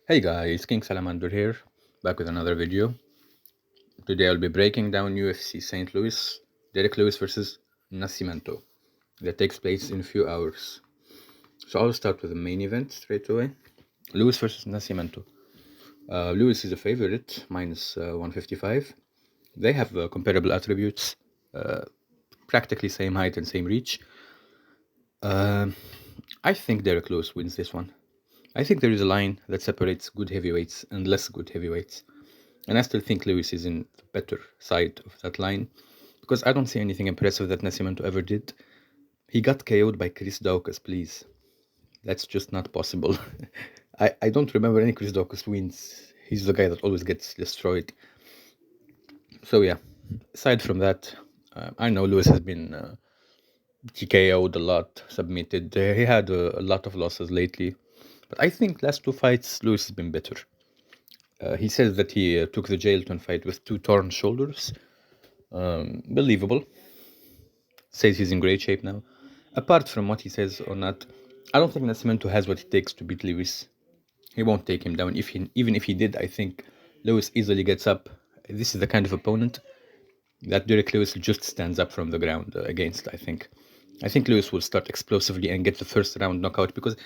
Hey guys, King Salamander here, back with another video. Today I'll be breaking down UFC St. Louis, Derek Lewis versus NASCIMENTO, that takes place in a few hours. So I'll start with the main event straight away. Lewis versus NASCIMENTO. Lewis is a favorite, minus 155. They have comparable attributes, practically same height and same reach. I think Derek Lewis wins this one. I think there is a line that separates good heavyweights and less good heavyweights. And I still think Lewis is in the better side of that line because I don't see anything impressive that Nascimento ever did. He got KO'd by Chris Daukaus, please. That's just not possible. I don't remember any Chris Daukaus wins. He's the guy that always gets destroyed. So yeah, aside from that, I know Lewis has been TKO'd a lot, submitted. He had a lot of losses lately. But I think last two fights, Lewis has been better. He says that he took the Jailton fight with two torn shoulders. Believable. Says he's in great shape now. Apart from what he says or not, I don't think Nascimento has what it takes to beat Lewis. He won't take him down. Even if he did, I think Lewis easily gets up. This is the kind of opponent that Derek Lewis just stands up from the ground against, I think. I think Lewis will start explosively and get the first round knockout because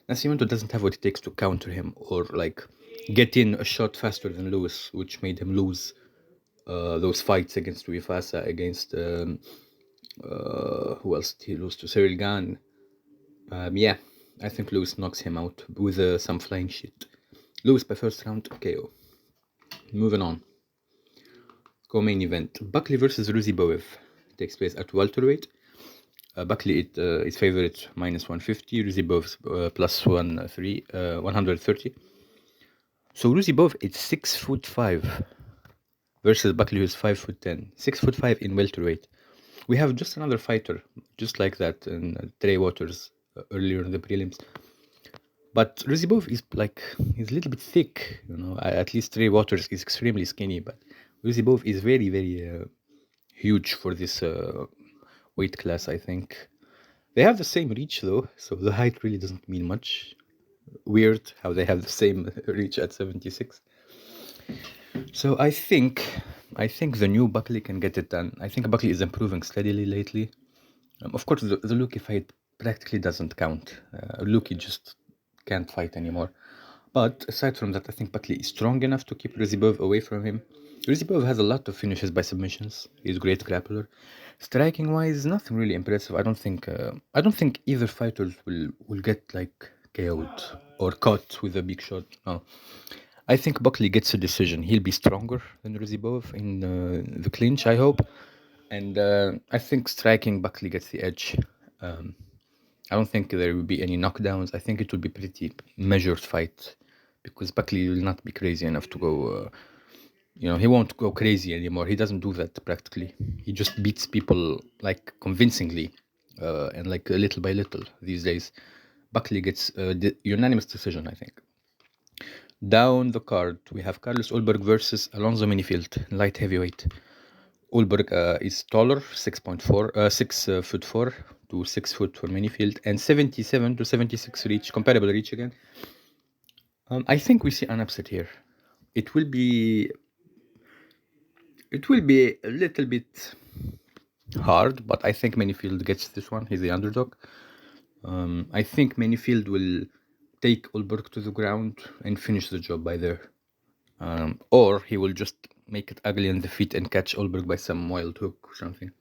Nascimento doesn't have what it takes to counter him or like get in a shot faster than Lewis, which made him lose those fights against Tuivasa, against who else did he lose to? Cyril Gane. Yeah, I think Lewis knocks him out with some flying shit. Lewis by first round KO. Moving on. Co-main event. Buckley versus Ruziboev takes place at welterweight. Buckley is favorite minus 150. Ruziboev plus 130. So Ruziboev is 6'5" versus Buckley who's 5'10". 6'5" in welterweight. We have just another fighter, just like that, in Trey Waters earlier in the prelims. But Rizibov is he's a little bit thick, At least Trey Waters is extremely skinny, but Rizibov is very, very huge for this weight class, I think. They have the same reach, though, so the height really doesn't mean much. Weird how they have the same reach at 76. So I think the new Buckley can get it done. I think Buckley is improving steadily lately. Of course, the Luki fight practically doesn't count. Luki just can't fight anymore. But aside from that, I think Buckley is strong enough to keep Rizibov away from him. Rizibov has a lot of finishes by submissions. He's a great grappler. Striking wise, nothing really impressive. I don't think either fighters will get KO'd or caught with a big shot. No. I think Buckley gets a decision. He'll be stronger than Rizibov in the clinch, I hope. And I think striking Buckley gets the edge. I don't think there will be any knockdowns. I think it will be pretty measured fight because Buckley will not be crazy enough to go. He won't go crazy anymore. He doesn't do that practically. He just beats people convincingly and little by little these days. Buckley gets the unanimous decision, I think. Down the card, we have Carlos Ulberg versus Alonzo Minifield, light heavyweight. Ulberg is taller, 6'4" to 6 foot for Minifield, and 77 to 76 reach, comparable reach again. I think we see an upset here. It will be a little bit hard, but I think Minifield gets this one. He's the underdog. I think Minifield will take Ulberg to the ground and finish the job by there. Or he will just make it ugly on the feet and catch Ulberg by some wild hook or something.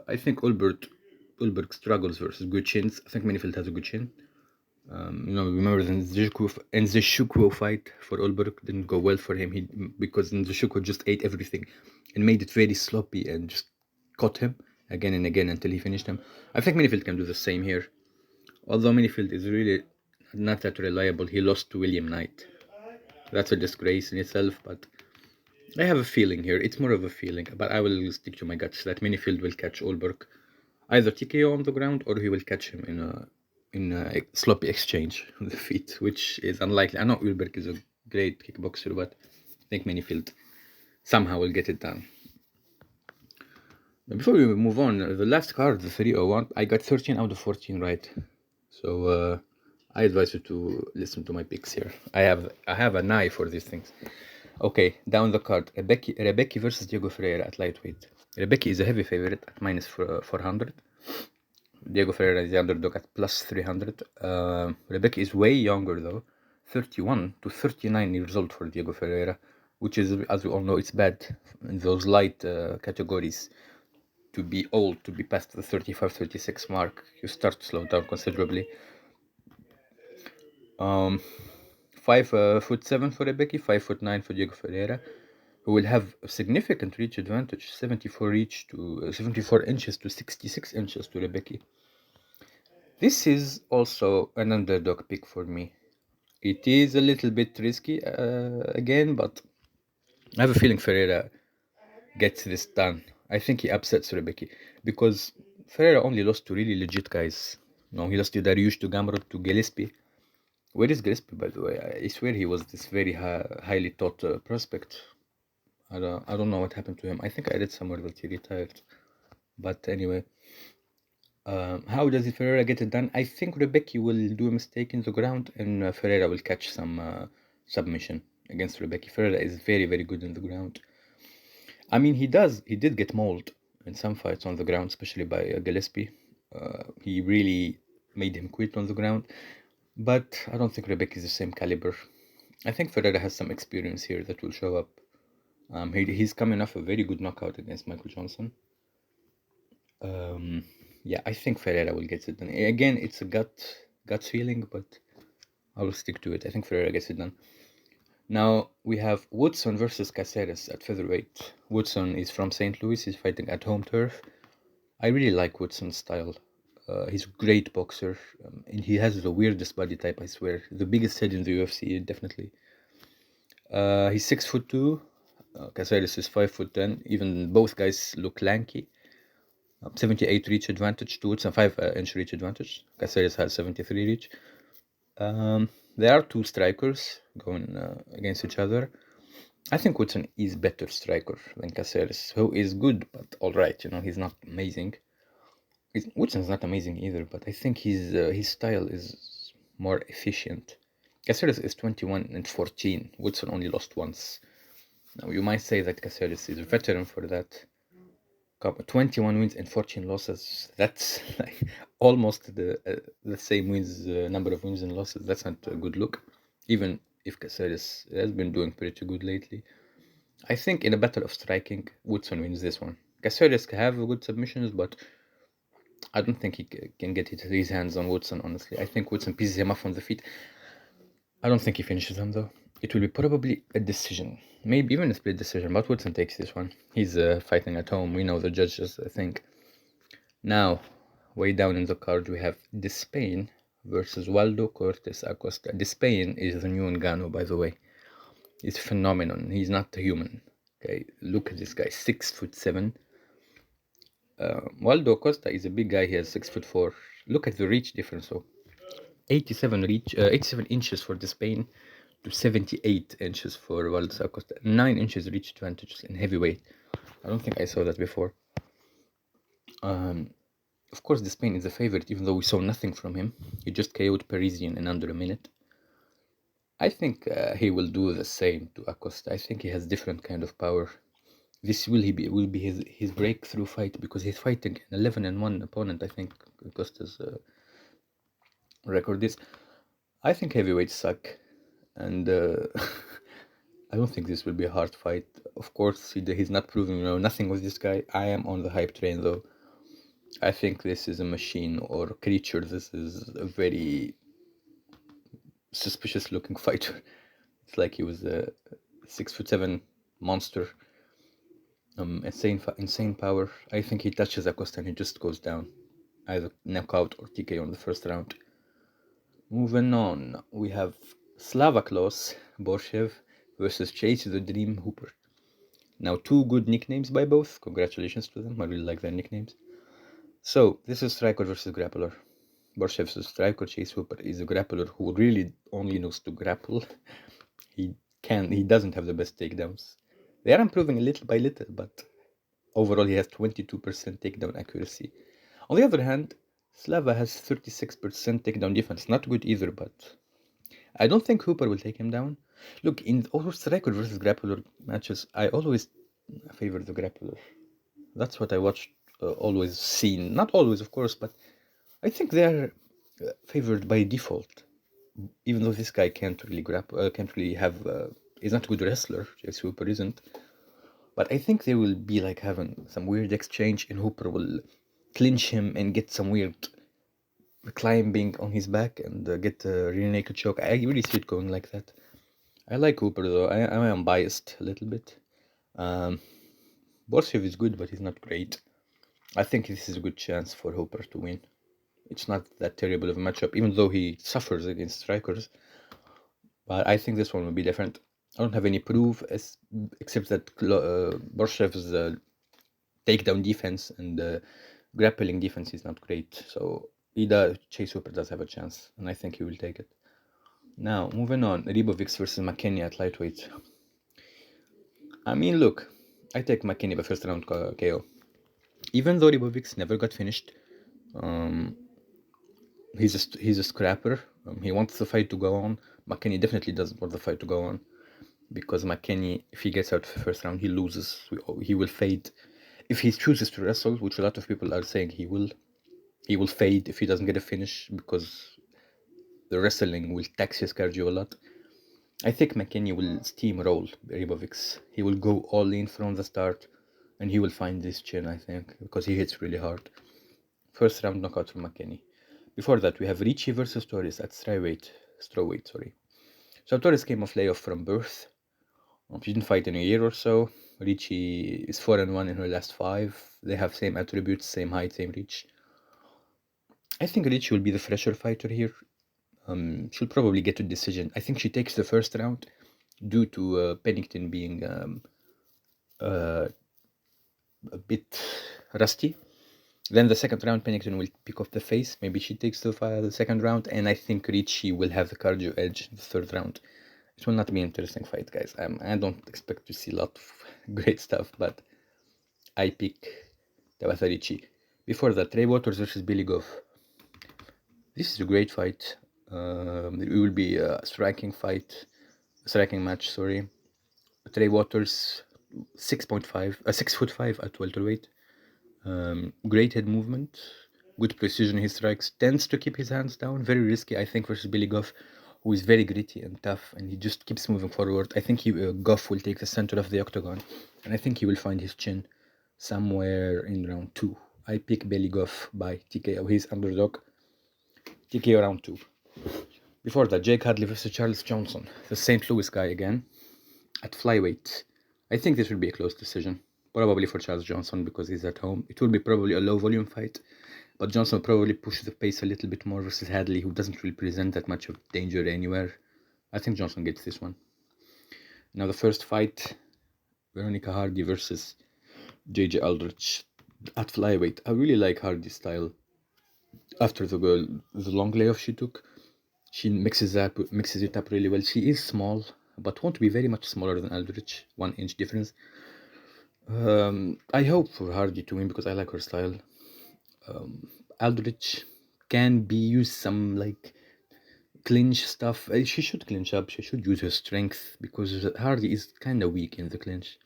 I think Ulberg struggles versus good chins. I think Minifield has a good chin. Remember the Nzeshukwu fight for Ulberg didn't go well for him because Nzeshukwu just ate everything and made it very sloppy and just caught him again and again until he finished him. I think Minifield can do the same here. Although Minifield is really not that reliable, he lost to William Knight. That's a disgrace in itself, but I have a feeling here. It's more of a feeling, but I will stick to my guts that Minifield will catch Ulberg, either TKO on the ground or he will catch him in a sloppy exchange on the feet, which is unlikely. I know Ulberg is a great kickboxer, but I think Minifield somehow will get it done. Before we move on, the last card, the 301, I got 13 out of 14 right. So I advise you to listen to my picks here. I have an eye for these things. Okay, down the card. Rebecca versus Diego Ferreira at lightweight. Rebecca is a heavy favorite at minus 400. Diego Ferreira is the underdog at plus 300. Rebecca is way younger though. 31 to 39 years old for Diego Ferreira, which is, as we all know, it's bad in those light categories. To be old, to be past the 35, 36 mark, you start to slow down considerably. 5'7" for Rebecca, 5'9" for Diego Ferreira, who will have a significant reach advantage, 74 inches to 66 inches to Rebecca. This is also an underdog pick for me. It is a little bit risky again, but I have a feeling Ferreira gets this done. I think he upsets Rebecca because Ferreira only lost to really legit guys. No, he lost to Dariush, to Gamrot, to Gillespie. Where is Gillespie, by the way? I swear he was this very highly taught prospect. I don't know what happened to him. I think I read somewhere that he retired. But anyway, how does Ferreira get it done? I think Rebecca will do a mistake in the ground, and Ferreira will catch some submission against Rebecca. Ferreira is very, very good in the ground. I mean, he did get mauled in some fights on the ground, especially by Gillespie. He really made him quit on the ground. But I don't think Rebecca is the same caliber. I think Ferreira has some experience here that will show up. He's coming off a very good knockout against Michael Johnson. Yeah, I think Ferreira will get it done. Again, it's a gut feeling, but I will stick to it. I think Ferreira gets it done. Now we have Woodson versus Caceres at featherweight. Woodson is from St. Louis. He's fighting at home turf. I really like Woodson's style. He's a great boxer. And he has the weirdest body type, I swear. The biggest head in the UFC, definitely. He's 6'2". Caceres is 5'10". Even both guys look lanky. 78 reach advantage to Woodson, 5-inch reach advantage. Caceres has 73 reach. There are two strikers going against each other. I think Woodson is better striker than Caceres, who is good, but all right. He's not amazing. Woodson's not amazing either, but I think his style is more efficient. Caceres is 21-14. Woodson only lost once. Now you might say that Caceres is a veteran for that. 21 wins and 14 losses. That's like almost the same wins number of wins and losses. That's not a good look, even if Caceres has been doing pretty good lately. I think in a battle of striking, Woodson wins this one. Caceres can have good submissions, but I don't think he can get his hands on Woodson, honestly. I think Woodson pieces him off on the feet. I don't think he finishes him, though. It will be probably a decision. Maybe even a split decision, but Woodson takes this one. He's fighting at home. We know the judges, I think. Now, way down in the card, we have Despain versus Waldo Cortes Acosta. Despain is the new Ngannou, by the way. He's a phenomenon. He's not a human. Okay, look at this guy, 6'7". Waldo Costa is a big guy. He has 6'4". Look at the reach difference. So 87 inches for Despain to 78 inches for Waldo Costa. 9 inches reach advantage in heavyweight. I don't think I saw that before. Of course, Despain is a favorite, even though we saw nothing from him. He just KO'd Parisian in under a minute. I think he will do the same to Acosta. I think he has different kind of power. This will be his breakthrough fight because he's fighting an 11-1 opponent. I think Acosta's record is. I think heavyweights suck, and I don't think this will be a hard fight. Of course, he's not proving nothing with this guy. I am on the hype train though. I think this is a machine or creature. This is a very suspicious looking fighter. It's like he was a 6'7" monster. Insane power. I think he touches Acosta and he just goes down. Either knockout or TK on the first round. Moving on, we have Slavaklos Borshev versus Chase the Dream Hooper. Now, two good nicknames by both. Congratulations to them. I really like their nicknames. So, this is striker versus grappler. Borshev is a striker. Chase Hooper is a grappler who really only knows to grapple. He doesn't have the best takedowns. They are improving little by little, but overall he has 22% takedown accuracy. On the other hand, Slava has 36% takedown defense. Not good either, but I don't think Hooper will take him down. Look, in all striker versus grappler matches, I always favor the grappler. That's what I watched, always seen. Not always, of course, but I think they're favored by default. Even though this guy can't really can't really have, is not a good wrestler. Chase Hooper isn't. But I think they will be like having some weird exchange, and Hooper will clinch him and get some weird climbing on his back and get a rear naked choke. I really see it going like that. I like Hooper though. I am biased a little bit. Borshev is good, but he's not great. I think this is a good chance for Hooper to win. It's not that terrible of a matchup, even though he suffers against strikers. But I think this one will be different. I don't have any proof except that Borshev's takedown defense and grappling defense is not great. So Chase Hooper does have a chance, and I think he will take it. Now, moving on, Ribovics versus McKinney at lightweight. I mean, look, I take McKinney by first round KO. Even though Ribovics never got finished, he's a scrapper. He wants the fight to go on. McKinney definitely doesn't want the fight to go on, because McKinney, if he gets out of the first round, he loses. He will fade. If he chooses to wrestle, which a lot of people are saying he will fade if he doesn't get a finish, because the wrestling will tax his cardio a lot. I think McKinney will steamroll Ribovics. He will go all in from the start, and he will find this chin, I think, because he hits really hard. First round knockout for McKinney. Before that, we have Ricci versus Torres at strawweight. So Torres came off layoff from birth. She didn't fight in a year or so. Ricci is 4-1 in her last 5. They have same attributes, same height, same reach. I think Ricci will be the fresher fighter here. She'll probably get a decision. I think she takes the first round due to Pennington being a bit rusty. Then the second round, Pennington will pick off the face. Maybe she takes the second round, and I think Ricci will have the cardio edge in the third round. It will not be an interesting fight, guys. I don't expect to see a lot of great stuff, but I pick Tabata Ricci. Before that, Trey Waters versus Billy Goff. This is a great fight. It will be a striking match. Sorry. Trey Waters, 6'5" at welterweight. Great head movement, good precision. He strikes, tends to keep his hands down. Very risky, I think, versus Billy Goff, who is very gritty and tough, and he just keeps moving forward. I think Goff will take the center of the octagon, and I think he will find his chin somewhere in round 2. I pick Billy Goff by TKO. He's underdog. TKO round 2. Before that, Jake Hadley versus Charles Johnson, the St. Louis guy again, at flyweight. I think this will be a close decision. Probably for Charles Johnson because he's at home. It will be probably a low volume fight, but Johnson will probably push the pace a little bit more versus Hadley, who doesn't really present that much of danger anywhere. I think Johnson gets this one. Now the first fight, Veronica Hardy versus JJ Aldrich at flyweight. I really like Hardy's style. After the long layoff she took, she mixes it up really well. She is small, but won't be very much smaller than Aldrich. 1 inch difference. I hope for Hardy to win because I like her style. Aldrich can be used some like clinch stuff. She should clinch up. She should use her strength because Hardy is kind of weak in the clinch.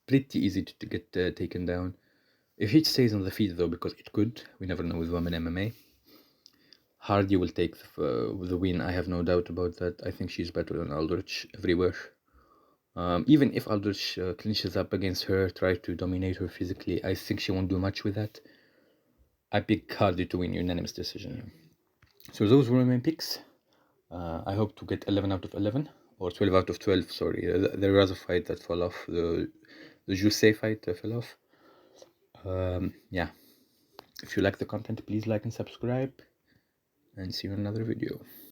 Pretty easy to get taken down. If he stays on the feet though, because it could, we never know with women MMA. Hardy will take the win. I have no doubt about that. I think she's better than Aldrich everywhere. Even if Aldrich clinches up against her, try to dominate her physically, I think she won't do much with that. I pick Hardy to win unanimous decision. So those were my picks. I hope to get 11 out of 11 or 12 out of 12. Sorry, there was a fight that fell off. The Jusei fight fell off. Yeah. If you like the content, please like and subscribe. And see you in another video.